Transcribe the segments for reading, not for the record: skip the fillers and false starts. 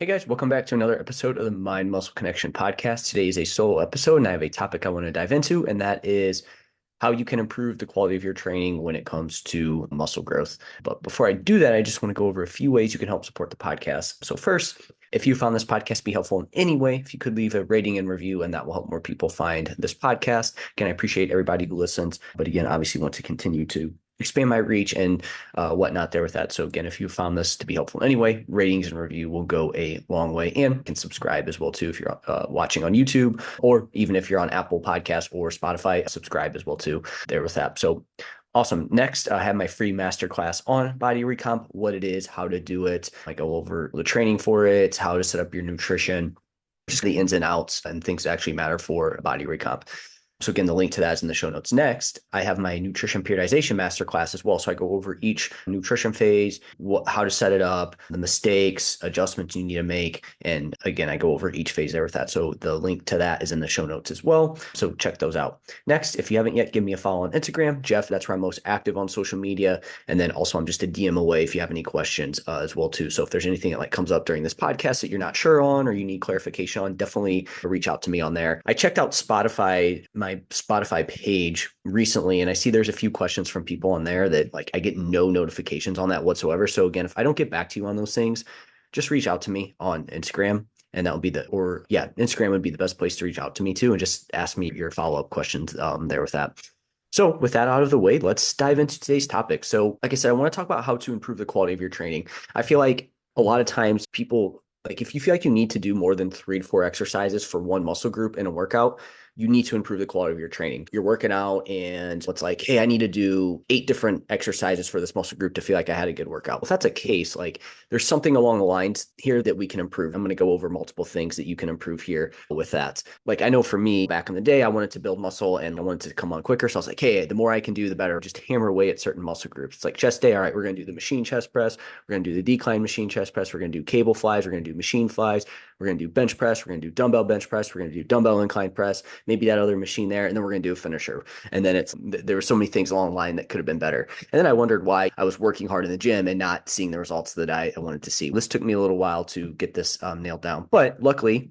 Hey guys, welcome back to another episode of the Mind Muscle Connection podcast. Today is a solo episode, and I have a topic I want to dive into, and that is how you can improve the quality of your training when it comes to muscle growth. But before I do that, I just want to go over a few ways you can help support the podcast. So, first, if you found this podcast to be helpful in any way, if you could leave a rating and review, and that will help more people find this podcast. Again, I appreciate everybody who listens, but again, obviously want to continue to expand my reach and whatnot there with that. So again, if you found this to be helpful anyway, ratings and review will go a long way, and can subscribe as well too if you're watching on YouTube, or even if you're on Apple Podcasts or Spotify, subscribe as well too there with that. So awesome. Next, I have my free masterclass on body recomp, what it is, how to do it. I go over the training for it, how to set up your nutrition, just the ins and outs and things that actually matter for body recomp. So again, the link to that is in the show notes. Next, I have my nutrition periodization masterclass as well. So I go over each nutrition phase, how to set it up, the mistakes, adjustments you need to make. And again, I go over each phase there with that. So the link to that is in the show notes as well. So check those out. Next, if you haven't yet, give me a follow on Instagram, Jeff. That's where I'm most active on social media. And then also I'm just a DM away if you have any questions as well too. So if there's anything that comes up during this podcast that you're not sure on or you need clarification on, definitely reach out to me on there. I checked out my Spotify page recently, and I see there's a few questions from people on there that I get no notifications on that whatsoever. So again, if I don't get back to you on those things, just reach out to me on Instagram, and that would be Instagram would be the best place to reach out to me too, and just ask me your follow-up questions there with that. So with that out of the way, let's dive into today's topic. So like I said, I want to talk about how to improve the quality of your training. I feel like a lot of times people, if you feel like you need to do more than 3 to 4 exercises for one muscle group in a workout, you need to improve the quality of your training. You're working out and it's like, hey, I need to do 8 different exercises for this muscle group to feel like I had a good workout. If that's a case, there's something along the lines here that we can improve. I'm going to go over multiple things that you can improve here with that. I know for me back in the day, I wanted to build muscle and I wanted to come on quicker. So I was like, hey, the more I can do, the better. Just hammer away at certain muscle groups. It's like chest day. All right, we're going to do the machine chest press. We're going to do the decline machine chest press. We're going to do cable flies. We're going to do machine flies. We're going to do bench press. We're going to do dumbbell bench press. We're going to do dumbbell incline press, maybe that other machine there. And then we're going to do a finisher. And then there were so many things along the line that could have been better. And then I wondered why I was working hard in the gym and not seeing the results that I wanted to see. This took me a little while to get this nailed down, but luckily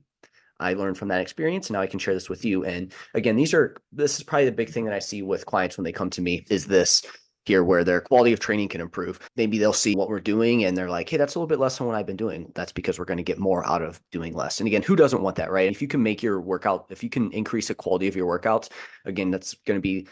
I learned from that experience. And now I can share this with you. And again, this is probably the big thing that I see with clients when they come to me is this here where their quality of training can improve. Maybe they'll see what we're doing and they're like, hey, that's a little bit less than what I've been doing. That's because we're going to get more out of doing less. And again, who doesn't want that, right? If you can make your workout, if you can increase the quality of your workouts, again, that's going to be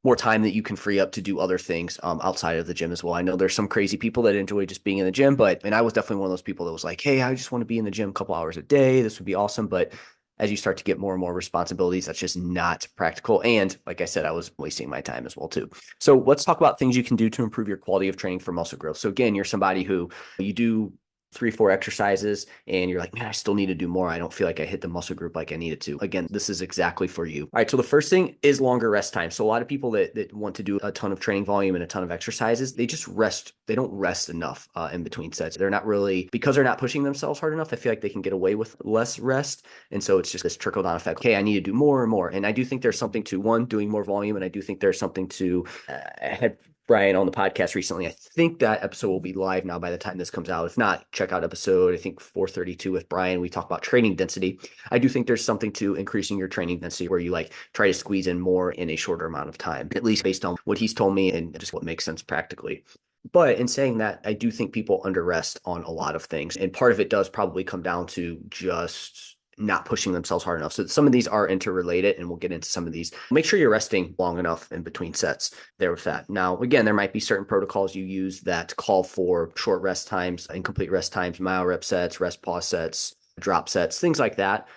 more time that you can free up to do other things outside of the gym as well. I know there's some crazy people that enjoy just being in the gym, and I was definitely one of those people that was like, hey, I just want to be in the gym a couple hours a day. This would be awesome. But as you start to get more and more responsibilities, that's just not practical. And like I said, I was wasting my time as well too. So let's talk about things you can do to improve your quality of training for muscle growth. So again, you're somebody who you do 3, 4 exercises and you're like, man, I still need to do more. I don't feel like I hit the muscle group like I needed to. Again, this is exactly for you. All right. So the first thing is longer rest time. So a lot of people that want to do a ton of training volume and a ton of exercises, they just rest. They don't rest enough in between sets. They're not really, because they're not pushing themselves hard enough. I feel like they can get away with less rest. And so it's just this trickle down effect. Okay, I need to do more and more. And I do think there's something to doing more volume. And I do think there's something to, I had Brian on the podcast recently. I think that episode will be live now by the time this comes out. If not, check out episode, I think 432 with Brian. We talk about training density. I do think there's something to increasing your training density where you try to squeeze in more in a shorter amount of time, at least based on what he's told me and just what makes sense practically. But in saying that, I do think people under rest on a lot of things. And part of it does probably come down to just not pushing themselves hard enough. So some of these are interrelated, and we'll get into some of these. Make sure you're resting long enough in between sets there with that. Now, again, there might be certain protocols you use that call for short rest times, incomplete rest times, myo rep sets, rest pause sets, drop sets, things like that,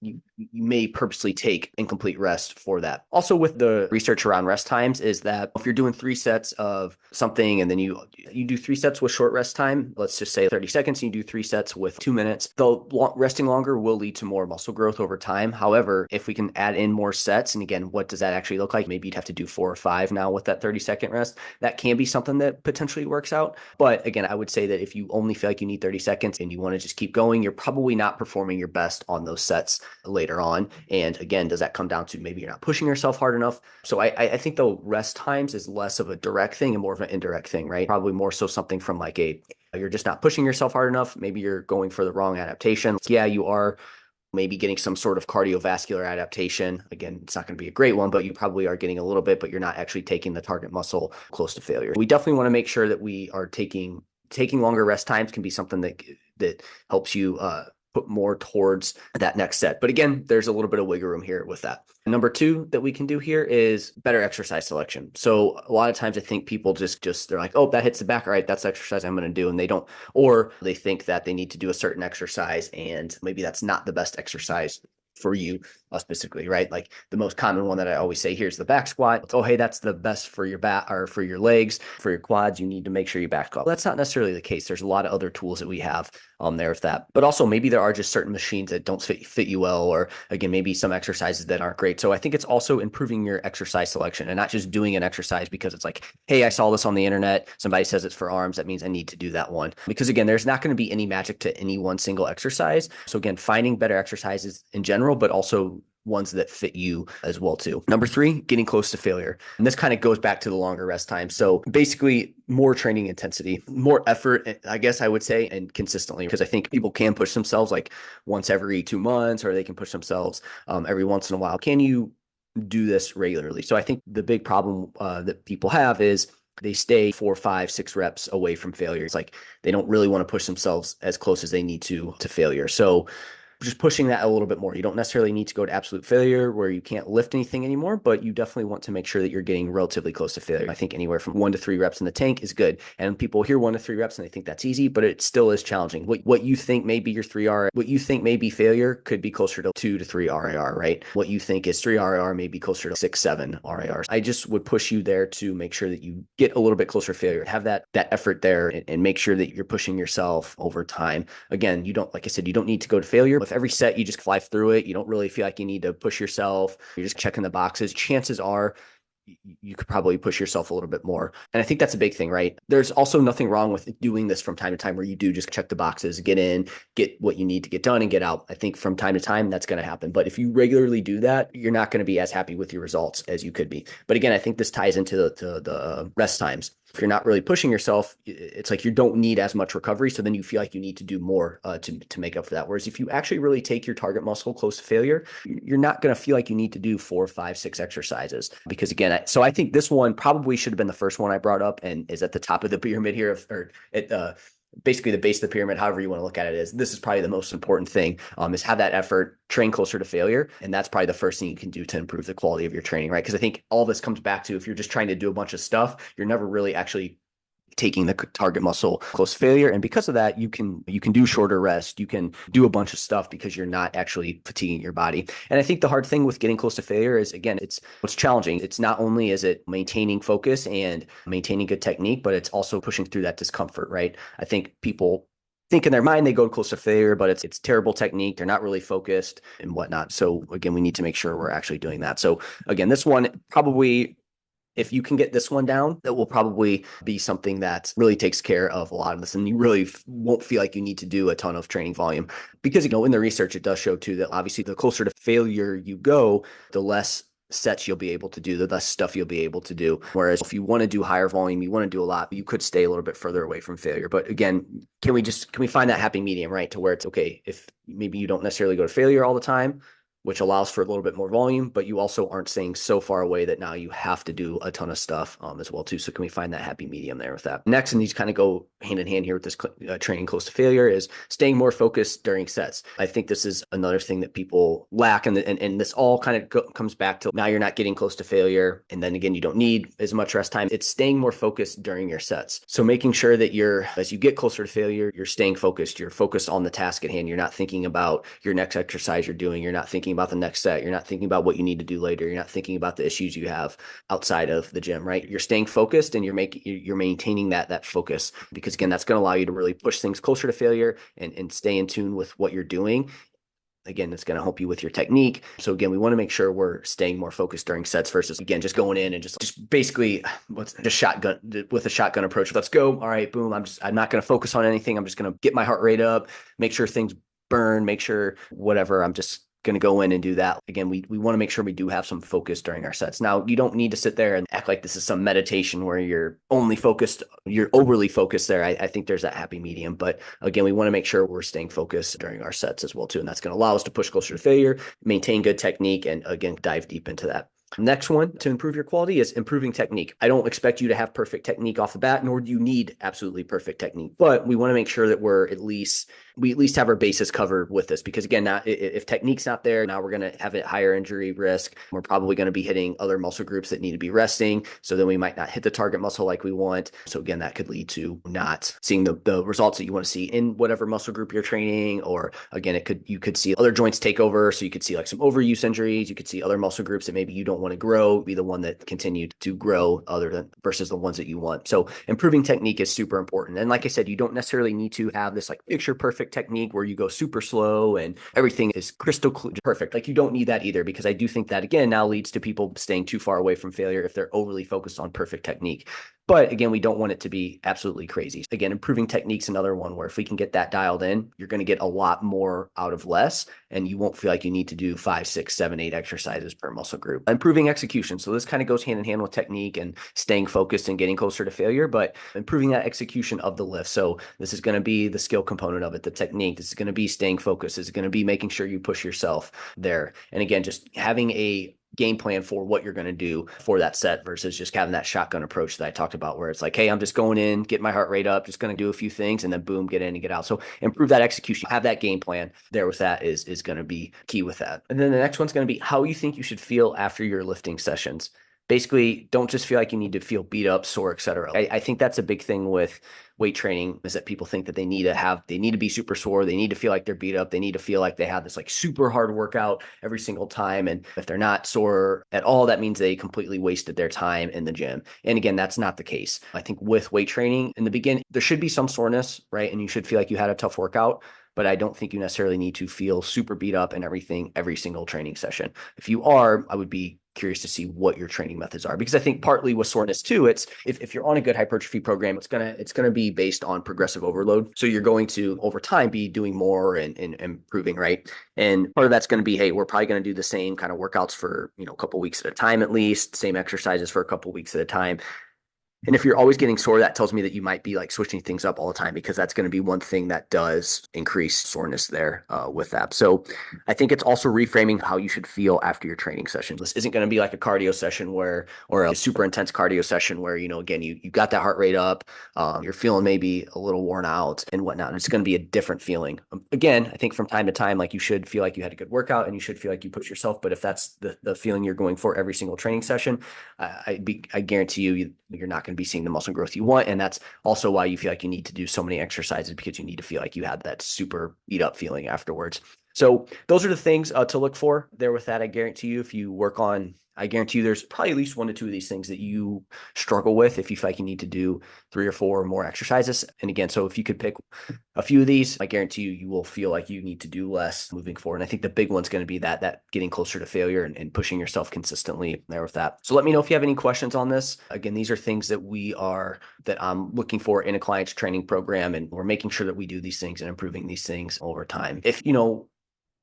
you may purposely take incomplete rest for that. Also, with the research around rest times is that if you're doing 3 sets of something and then you do 3 sets with short rest time, let's just say 30 seconds, and you do 3 sets with 2 minutes, resting longer will lead to more muscle growth over time. However, if we can add in more sets, and again, what does that actually look like? Maybe you'd have to do 4 or 5 now with that 30-second rest. That can be something that potentially works out. But again, I would say that if you only feel like you need 30 seconds and you want to just keep going, you're probably not performing your best on those sets later later on. And again, does that come down to maybe you're not pushing yourself hard enough? So I think the rest times is less of a direct thing and more of an indirect thing, right? Probably more so something from like you're just not pushing yourself hard enough. Maybe you're going for the wrong adaptation. Yeah, you are maybe getting some sort of cardiovascular adaptation. Again, it's not going to be a great one, but you probably are getting a little bit, but you're not actually taking the target muscle close to failure. We definitely want to make sure that we are taking longer rest times can be something that helps you put more towards that next set. But again, there's a little bit of wiggle room here with that. Number two that we can do here is better exercise selection. So a lot of times I think people just they're like, oh, that hits the back. All right, that's the exercise I'm going to do. And they don't, or they think that they need to do a certain exercise and maybe that's not the best exercise for you specifically, right? Like the most common one that I always say, here's the back squat. Oh, hey, that's the best for your back or for your legs, for your quads. You need to make sure you back squat. Well, that's not necessarily the case. There's a lot of other tools that we have there with that. But also maybe there are just certain machines that don't fit you well, or again, maybe some exercises that aren't great. So I think it's also improving your exercise selection and not just doing an exercise because it's like, hey, I saw this on the internet. Somebody says it's for arms. That means I need to do that one. Because again, there's not going to be any magic to any one single exercise. So again, finding better exercises in general, but also ones that fit you as well too. Number three, getting close to failure. And this kind of goes back to the longer rest time. So basically more training intensity, more effort, I guess I would say, and consistently, because I think people can push themselves like once every 2 months, or they can push themselves every once in a while. Can you do this regularly? So I think the big problem that people have is they stay 4, 5, 6 reps away from failure. It's like they don't really want to push themselves as close as they need to failure. So just pushing that a little bit more. You don't necessarily need to go to absolute failure where you can't lift anything anymore, but you definitely want to make sure that you're getting relatively close to failure. I think anywhere from 1 to 3 reps in the tank is good. And people hear 1 to 3 reps and they think that's easy, but it still is challenging. What you think may be your 3 R, what you think may be failure could be closer to 2 to 3 RIR, right? What you think is 3 RIR may be closer to 6, 7 RIR. I just would push you there to make sure that you get a little bit closer to failure, have that effort there, and make sure that you're pushing yourself over time. Again, you don't, like I said, you don't need to go to failure. If every set you just fly through it, you don't really feel like you need to push yourself, you're just checking the boxes, chances are you could probably push yourself a little bit more. And I think that's a big thing, right? There's also nothing wrong with doing this from time to time where you do just check the boxes, get in, get what you need to get done and get out. I think from time to time that's going to happen. But if you regularly do that, you're not going to be as happy with your results as you could be. But again, I think this ties into the rest times. If you're not really pushing yourself, it's like you don't need as much recovery. So then you feel like you need to do more to make up for that. Whereas if you actually really take your target muscle close to failure, you're not going to feel like you need to do 4, 5, 6 exercises. Because again, so I think this one probably should have been the first one I brought up and is at the top of the pyramid here, or at basically the base of the pyramid, however you want to look at it, is this is probably the most important thing, is have that effort, train closer to failure. And that's probably the first thing you can do to improve the quality of your training, right? Because I think all this comes back to if you're just trying to do a bunch of stuff, you're never really actually taking the target muscle close to failure. And because of that, you can do shorter rest. You can do a bunch of stuff because you're not actually fatiguing your body. And I think the hard thing with getting close to failure is, again, it's what's challenging. It's not only is it maintaining focus and maintaining good technique, but it's also pushing through that discomfort, right? I think people think in their mind they go close to failure, but it's terrible technique. They're not really focused and whatnot. So again, we need to make sure we're actually doing that. So again, this one probably, if you can get this one down, that will probably be something that really takes care of a lot of this. And you really won't feel like you need to do a ton of training volume because, in the research, it does show too that obviously the closer to failure you go, the less sets you'll be able to do, the less stuff you'll be able to do. Whereas if you want to do higher volume, you want to do a lot, you could stay a little bit further away from failure. But again, can we find that happy medium, right? To where it's okay, if maybe you don't necessarily go to failure all the time, which allows for a little bit more volume, but you also aren't staying so far away that now you have to do a ton of stuff as well too. So can we find that happy medium there with that? Next, and these kind of go hand in hand here with this training close to failure, is staying more focused during sets. I think this is another thing that people lack, and this all kind of comes back to now you're not getting close to failure, and then again you don't need as much rest time. It's staying more focused during your sets. So making sure that as you get closer to failure, you're staying focused. You're focused on the task at hand. You're not thinking about your next exercise you're doing. You're not thinking about the next set. You're not thinking about what you need to do later. You're not thinking about the issues you have outside of the gym, right? You're staying focused and you're maintaining that focus, because again, that's going to allow you to really push things closer to failure and stay in tune with what you're doing. Again, it's going to help you with your technique. So again, we want to make sure we're staying more focused during sets versus, again, just going in and just basically just shotgun with a shotgun approach. Let's go. All right, boom. I'm not going to focus on anything. I'm just going to get my heart rate up, make sure things burn, make sure whatever. I'm just going to go in and do that. Again, we want to make sure we do have some focus during our sets. Now, you don't need to sit there and act like this is some meditation where you're only focused, you're overly focused there. I think there's that happy medium. But again, we want to make sure we're staying focused during our sets as well, too. And that's going to allow us to push closer to failure, maintain good technique, and again, dive deep into that. Next one to improve your quality is improving technique. I don't expect you to have perfect technique off the bat, nor do you need absolutely perfect technique, but we want to make sure that we at least have our bases covered with this, because again, now if technique's not there, now we're going to have a higher injury risk. We're probably going to be hitting other muscle groups that need to be resting. So then we might not hit the target muscle like we want. So again, that could lead to not seeing the results that you want to see in whatever muscle group you're training. Or again, you could see other joints take over. So you could see like some overuse injuries. You could see other muscle groups that maybe you don't want to grow, be the one that continued to grow versus the ones that you want. So improving technique is super important. And like I said, you don't necessarily need to have this like picture perfect technique where you go super slow and everything is crystal clear, perfect. Like you don't need that either, because I do think that again now leads to people staying too far away from failure if they're overly focused on perfect technique. But again, we don't want it to be absolutely crazy. Again, improving technique's another one where if we can get that dialed in, you're going to get a lot more out of less, and you won't feel like you need to do 5, 6, 7, 8 exercises per muscle group. Improving execution. So this kind of goes hand in hand with technique and staying focused and getting closer to failure, but improving that execution of the lift. So this is going to be the skill component of it, the technique. This is going to be staying focused. This is going to be making sure you push yourself there. And again, just having a game plan for what you're going to do for that set versus just having that shotgun approach that I talked about, where it's like, hey, I'm just going in, get my heart rate up, just going to do a few things, and then boom, get in and get out. So improve that execution, have that game plan there with that is going to be key with that. And then the next one's going to be how you think you should feel after your lifting sessions. Basically, don't just feel like you need to feel beat up, sore, etc. I think that's a big thing with weight training, is that people think that they need to be super sore. They need to feel like they're beat up. They need to feel like they have this like super hard workout every single time. And if they're not sore at all, that means they completely wasted their time in the gym. And again, that's not the case. I think with weight training in the beginning, there should be some soreness, right? And you should feel like you had a tough workout, but I don't think you necessarily need to feel super beat up and everything every single training session. If you are, I would be curious to see what your training methods are, because I think partly with soreness too, it's if you're on a good hypertrophy program, it's gonna be based on progressive overload. So you're going to over time be doing more and improving, right? And part of that's going to be, hey, we're probably going to do the same kind of workouts for a couple weeks at a time, at least same exercises for a couple weeks at a time. And if you're always getting sore, that tells me that you might be like switching things up all the time, because that's going to be one thing that does increase soreness there with that. So I think it's also reframing how you should feel after your training session. This isn't going to be like a cardio session or a super intense cardio session where, again, you got that heart rate up, you're feeling maybe a little worn out and whatnot. It's going to be a different feeling. Again, I think from time to time, like you should feel like you had a good workout and you should feel like you pushed yourself. But if that's the feeling you're going for every single training session, I guarantee you're not going to be seeing the muscle growth you want. And that's also why you feel like you need to do so many exercises, because you need to feel like you had that super beat up feeling afterwards. So those are the things to look for there with that. I guarantee you, if you work on, I guarantee you there's probably at least 1 to 2 of these things that you struggle with if you feel like you need to do 3 or 4 more exercises. And again, so if you could pick a few of these, I guarantee you will feel like you need to do less moving forward. And I think the big one's going to be that getting closer to failure and pushing yourself consistently there with that. So let me know if you have any questions on this. Again, these are things that I'm looking for in a client's training program, and we're making sure that we do these things and improving these things over time. If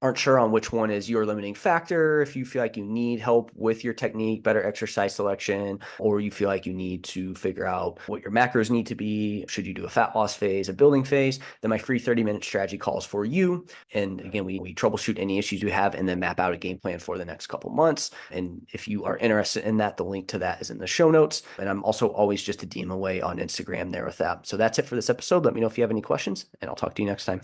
aren't sure on which one is your limiting factor, if you feel like you need help with your technique, better exercise selection, or you feel like you need to figure out what your macros need to be, should you do a fat loss phase, a building phase, then my free 30-minute strategy calls for you. And again, we troubleshoot any issues you have and then map out a game plan for the next couple months. And if you are interested in that, the link to that is in the show notes. And I'm also always just a DM away on Instagram there with that. So that's it for this episode. Let me know if you have any questions, and I'll talk to you next time.